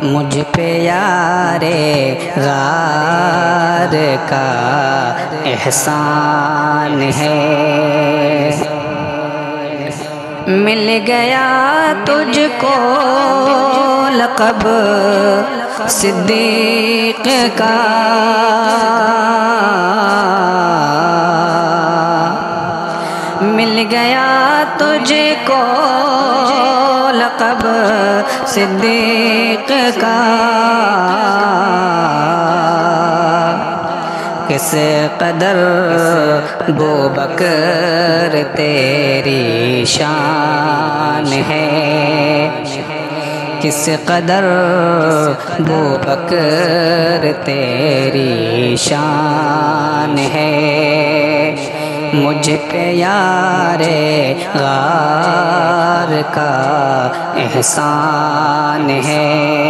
مجھ پہ یار غار کا احسان ہے، مل گیا تجھ کو لقب صدیق کا، مل گیا تجھ کو لقب صدیق کا، کس قدر ابوبکر تیری شان ہے، کس قدر ابوبکر تیری شان ہے، مجھ پہ یار غار کا احسان ہے۔